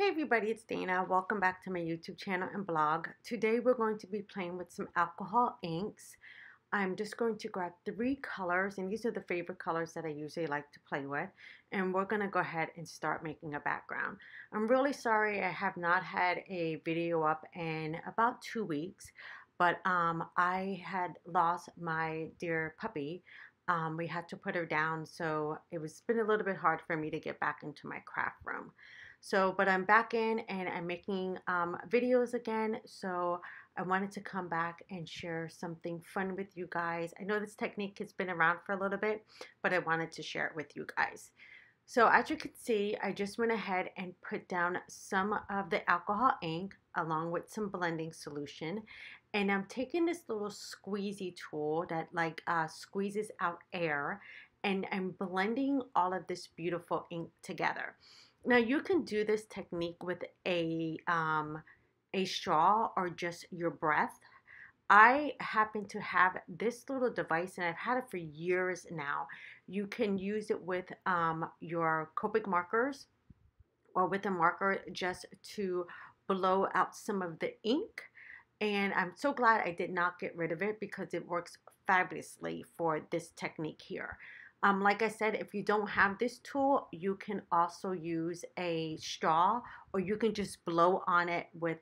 Hey everybody, it's Dana. Welcome back to my YouTube channel and blog. Today we're going to be playing with some alcohol inks. I'm just going to grab 3 colors, and these are the favorite colors that I usually like to play with. And we're going to go ahead and start making a background. I'm really sorry I have not had a video up in about 2 weeks, but I had lost my dear puppy. We had to put her down, so it's been a little bit hard for me to get back into my craft room. So, but I'm back in and I'm making videos again. So I wanted to come back and share something fun with you guys. I know this technique has been around for a little bit, but I wanted to share it with you guys. So as you can see, I just went ahead and put down some of the alcohol ink along with some blending solution. And I'm taking this little squeezy tool that squeezes out air, and I'm blending all of this beautiful ink together. Now you can do this technique with a straw or just your breath. I happen to have this little device and I've had it for years now. You can use it with your Copic markers or with a marker just to blow out some of the ink. And I'm so glad I did not get rid of it because it works fabulously for this technique here. Like I said, if you don't have this tool, you can also use a straw, or you can just blow on it with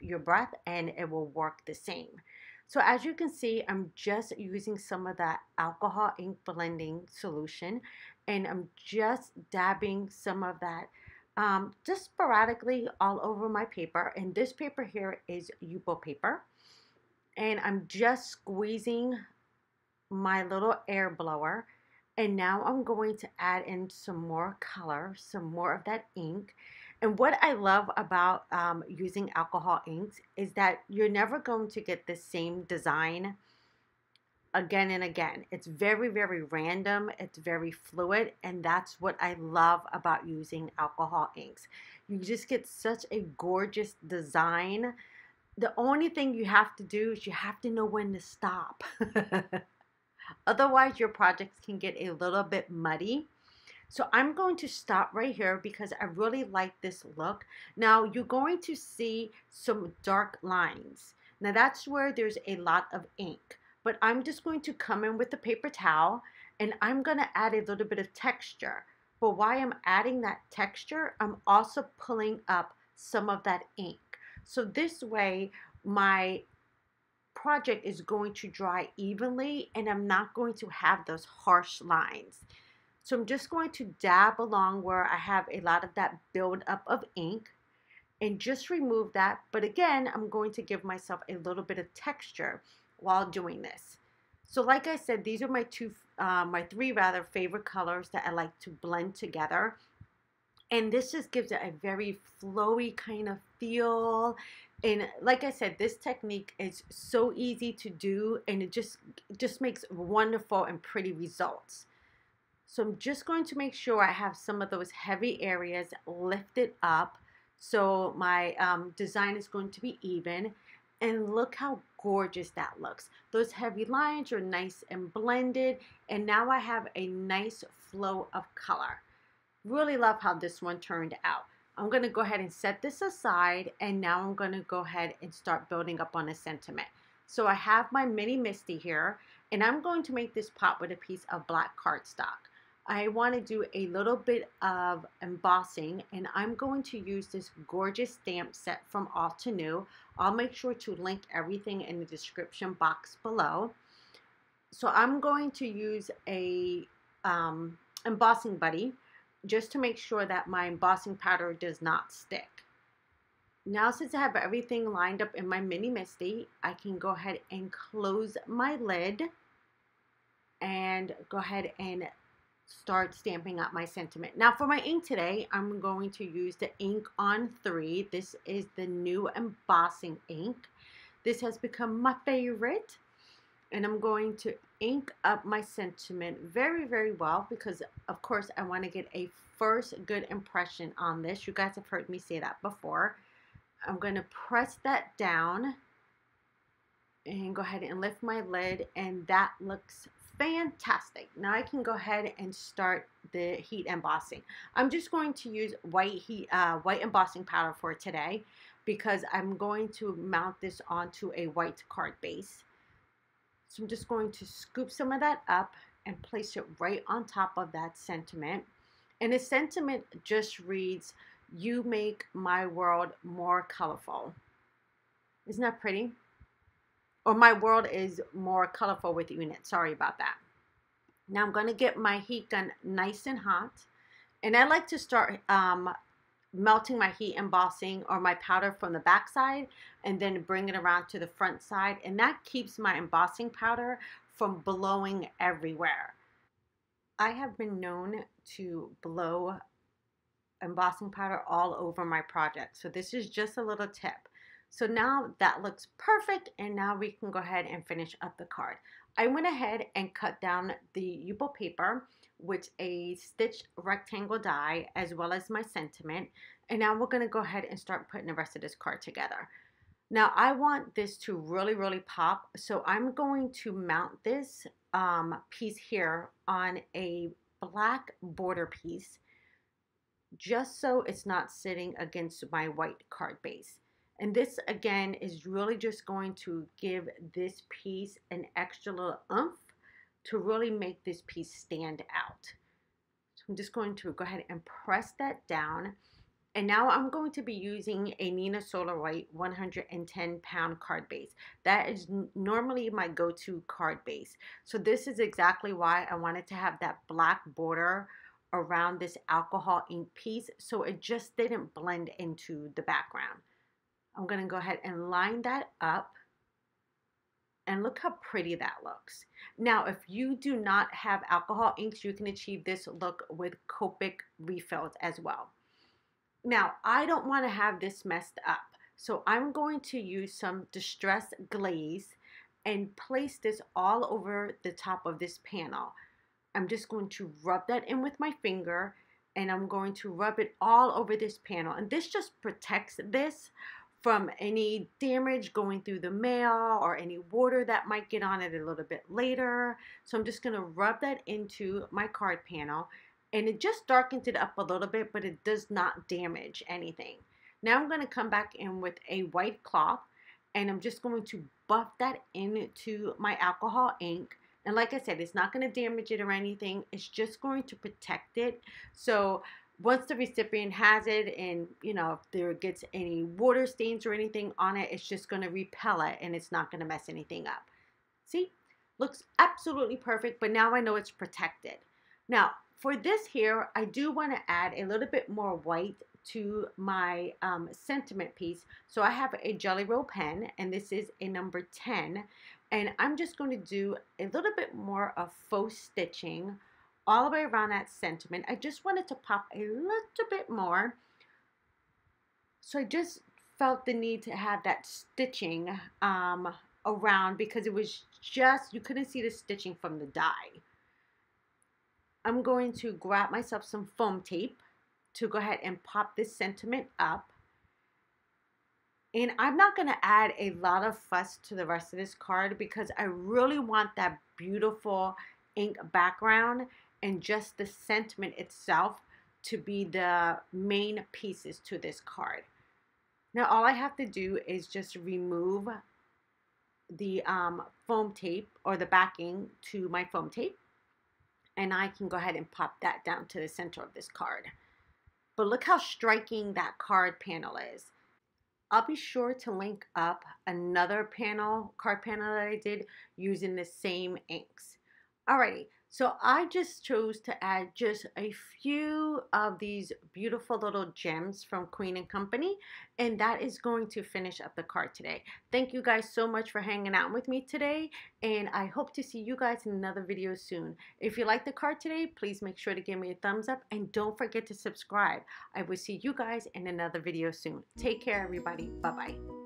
your breath and it will work the same. So as you can see, I'm just using some of that alcohol ink blending solution, and I'm just dabbing some of that just sporadically all over my paper. And this paper here is YUPO paper. And I'm just squeezing my little air blower. And now I'm going to add in some more color, some more of that ink. And what I love about using alcohol inks is that you're never going to get the same design again and again. It's very, very random. It's very fluid. And that's what I love about using alcohol inks. You just get such a gorgeous design. The only thing you have to do is you have to know when to stop. Otherwise, your projects can get a little bit muddy. So I'm going to stop right here because I really like this look. Now, you're going to see some dark lines. Now, that's where there's a lot of ink. But I'm just going to come in with the paper towel, and I'm going to add a little bit of texture. But while I'm adding that texture, I'm also pulling up some of that ink. So this way, my project is going to dry evenly and I'm not going to have those harsh lines. So I'm just going to dab along where I have a lot of that buildup of ink and just remove that. But again, I'm going to give myself a little bit of texture while doing this. So like I said, these are my 3 rather favorite colors that I like to blend together. And this just gives it a very flowy kind of feel. And like I said, this technique is so easy to do, and it just makes wonderful and pretty results. So I'm just going to make sure I have some of those heavy areas lifted up, so my design is going to be even. And look how gorgeous that looks. Those heavy lines are nice and blended, and now I have a nice flow of color. Really love how this one turned out. I'm going to go ahead and set this aside, and now I'm going to go ahead and start building up on a sentiment. So I have my mini MISTI here, and I'm going to make this pot with a piece of black cardstock. I want to do a little bit of embossing, and I'm going to use this gorgeous stamp set from Altenew. I'll make sure to link everything in the description box below. So I'm going to use a embossing buddy, just to make sure that my embossing powder does not stick. Now, since I have everything lined up in my mini MISTI, I can go ahead and close my lid and go ahead and start stamping up my sentiment. Now, for my ink today, I'm going to use the Ink on 3. This is the new embossing ink. This has become my favorite. And I'm going to ink up my sentiment very, very well because, of course, I want to get a first good impression on this. You guys have heard me say that before. I'm going to press that down and go ahead and lift my lid, and that looks fantastic. Now I can go ahead and start the heat embossing. I'm just going to use white embossing powder for today because I'm going to mount this onto a white card base. So I'm just going to scoop some of that up and place it right on top of that sentiment. And the sentiment just reads, "You make my world more colorful." Isn't that pretty? Or my world is more colorful with you in it. Sorry about that. Now I'm going to get my heat gun nice and hot. And I like to start melting my heat embossing or my powder from the back side and then bring it around to the front side. And that keeps my embossing powder from blowing everywhere. I have been known to blow embossing powder all over my project. So this is just a little tip. So now that looks perfect, and now we can go ahead and finish up the card. I went ahead and cut down the YUPO paper with a stitched rectangle die as well as my sentiment, and now we're going to go ahead and start putting the rest of this card together. Now I want this to really pop, so I'm going to mount this piece here on a black border piece just so it's not sitting against my white card base. And this again is really just going to give this piece an extra little oomph to really make this piece stand out. So I'm just going to go ahead and press that down. And now I'm going to be using a Neenah Solar White 110-pound card base. That is normally my go-to card base. So this is exactly why I wanted to have that black border around this alcohol ink piece so it just didn't blend into the background. I'm going to go ahead and line that up, and look how pretty that looks. Now, if you do not have alcohol inks, you can achieve this look with Copic refills as well. Now, I don't want to have this messed up, so I'm going to use some distress glaze and place this all over the top of this panel. I'm just going to rub that in with my finger, and I'm going to rub it all over this panel, and this just protects this from any damage going through the mail or any water that might get on it a little bit later. So I'm just going to rub that into my card panel, and it just darkens it up a little bit, but it does not damage anything. Now I'm going to come back in with a white cloth, and I'm just going to buff that into my alcohol ink. And like I said, it's not going to damage it or anything. It's just going to protect it. So once the recipient has it, and you know, if there gets any water stains or anything on it, it's just going to repel it and it's not going to mess anything up. See, looks absolutely perfect, but now I know it's protected. Now for this here, I do want to add a little bit more white to my sentiment piece. So I have a Jelly Roll pen, and this is a number 10, and I'm just going to do a little bit more of faux stitching all the way around that sentiment. I just wanted to pop a little bit more. So I just felt the need to have that stitching around because it was just, you couldn't see the stitching from the die. I'm going to grab myself some foam tape to go ahead and pop this sentiment up. And I'm not going to add a lot of fuss to the rest of this card because I really want that beautiful ink background and just the sentiment itself to be the main pieces to this card. Now all I have to do is just remove the foam tape or the backing to my foam tape, and I can go ahead and pop that down to the center of this card. But look how striking that card panel is. I'll be sure to link up another card panel that I did using the same inks. Alrighty, so I just chose to add just a few of these beautiful little gems from Queen & Company, and that is going to finish up the card today. Thank you guys so much for hanging out with me today, and I hope to see you guys in another video soon. If you liked the card today, please make sure to give me a thumbs up, and don't forget to subscribe. I will see you guys in another video soon. Take care, everybody. Bye-bye.